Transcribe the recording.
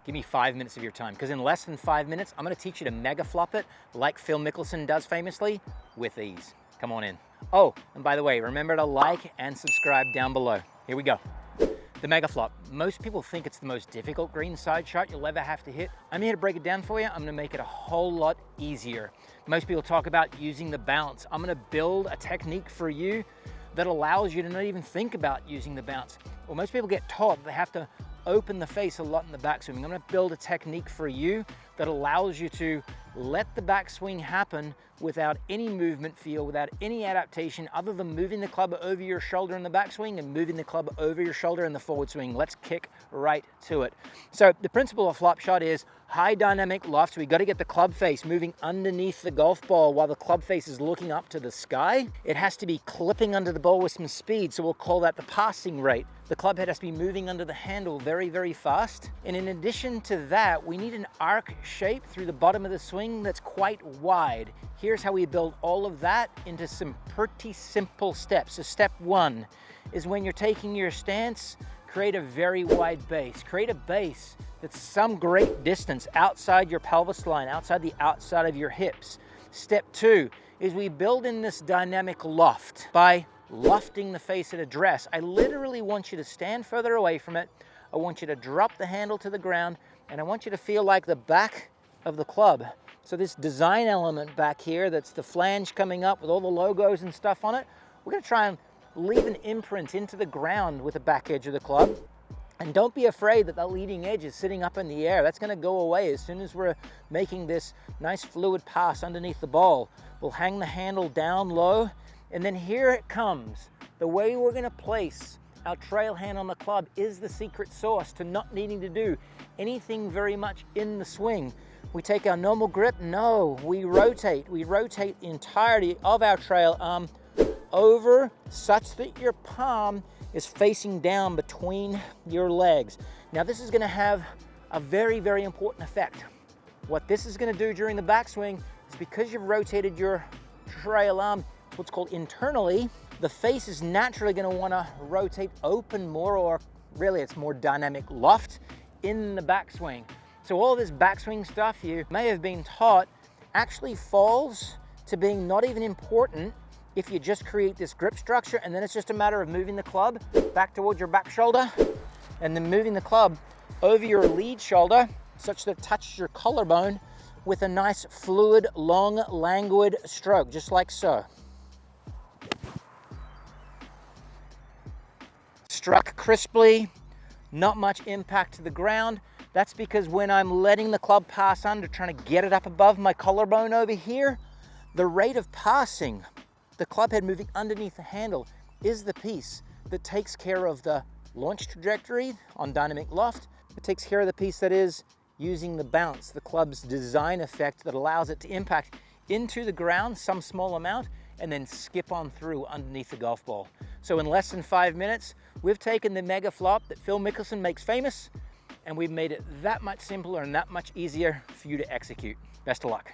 Give me 5 minutes of your time, because in less than 5 minutes, I'm gonna teach you to mega flop it like Phil Mickleson does famously with ease. Come on in. Oh, and by the way, remember to like and subscribe down below. Here we go. The mega flop. Most people think it's the most difficult green side shot you'll ever have to hit. I'm here to break it down for you. I'm gonna make it a whole lot easier. Most people talk about using the bounce. I'm gonna build a technique for you that allows you to not even think about using the bounce. Well, most people get taught they have to open the face a lot in the backswing. I'm gonna build a technique for you that allows you to let the backswing happen without any movement feel, without any adaptation other than moving the club over your shoulder in the backswing and moving the club over your shoulder in the forward swing. Let's kick right to it. So the principle of flop shot is high dynamic loft. So we got to get the club face moving underneath the golf ball while the club face is looking up to the sky. It has to be clipping under the ball with some speed, so we'll call that the passing rate. The club head has to be moving under the handle very, very fast. And in addition to that, we need an arc shape through the bottom of the swing that's quite wide. Here's how we build all of that into some pretty simple steps. So step one is when you're taking your stance, create a very wide base. Create a base that's some great distance outside your pelvis line, outside of your hips. Step two is we build in this dynamic loft by lofting the face at address. I literally want you to stand further away from it. I want you to drop the handle to the ground, and I want you to feel like the back of the club. So this design element back here, that's the flange coming up with all the logos and stuff on it, we're gonna try and leave an imprint into the ground with the back edge of the club. And don't be afraid that the leading edge is sitting up in the air. That's gonna go away as soon as we're making this nice fluid pass underneath the ball. We'll hang the handle down low, and then here it comes. The way we're gonna place our trail hand on the club is the secret sauce to not needing to do anything very much in the swing. We take our normal grip, no, we rotate. We rotate the entirety of our trail arm over such that your palm is facing down between your legs. Now this is gonna have a very, very important effect. What this is gonna do during the backswing is because you've rotated your trail arm, what's called internally, the face is naturally gonna wanna rotate open more, or really it's more dynamic loft in the backswing. So all this backswing stuff you may have been taught actually falls to being not even important if you just create this grip structure, and then it's just a matter of moving the club back towards your back shoulder and then moving the club over your lead shoulder such that it touches your collarbone with a nice fluid, long, languid stroke, just like so. Struck crisply, not much impact to the ground. That's because when I'm letting the club pass under, trying to get it up above my collarbone over here, the rate of passing, the club head moving underneath the handle, is the piece that takes care of the launch trajectory on dynamic loft. It takes care of the piece that is using the bounce, the club's design effect that allows it to impact into the ground some small amount and then skip on through underneath the golf ball. So in less than 5 minutes, we've taken the mega flop that Phil Mickleson makes famous, and we've made it that much simpler and that much easier for you to execute. Best of luck.